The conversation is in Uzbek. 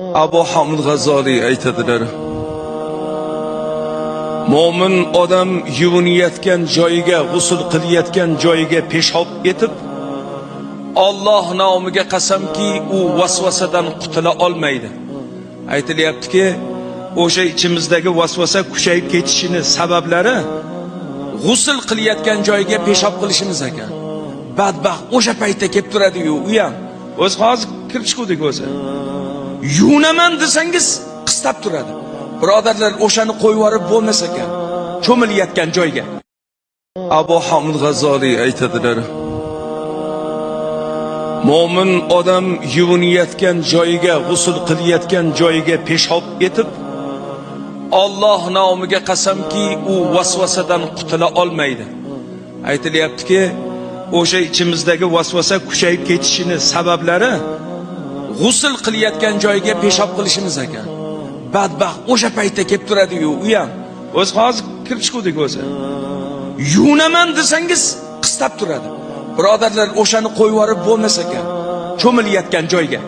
Abu Hamid G'azali aytadilar: Mo'min odam yuvinayotgan joyiga, g'usl qilayotgan joyiga peshob etib, Alloh nomiga qasamki, u vasvasadan qutula olmaydi. Aytilyaptiki, o'sha ichimizdagi vasvasa kuchayib ketishini sabablari g'usl qilayotgan joyiga peshob qilishimiz ekan. Badbaxt o'sha paytda kelib turadi-yu, u ham o'zi hozir kirib chiquvdik o'zi. Yunaman desangiz qistab turadi. Birodarlar, o'shani qo'yib yuborib bo'lmas ekan, cho'milayotgan joyga. Abu Hamid G'azali aytadilar: Mo'min odam yuvinayotgan joyiga, g'usl qilayotgan joyiga peshob etib, Alloh nomiga qasamki, u vasvasadan qutula olmaydi. Aytilyaptiki, o'sha ichimizdagi vasvasa kuchayib ketishini sabablari g'usl qilayotgan joyiga peshob qilishimiz ekan. Badbaxt o'sha paytda kelib turadi-yu, u ham o'zi hozir kirib chiquvdik o'zi. Yunaman desangiz qistab turadi. Birodarlar, o'shani qo'yib yuborib bo'lmas ekan, cho'milayotgan joyga.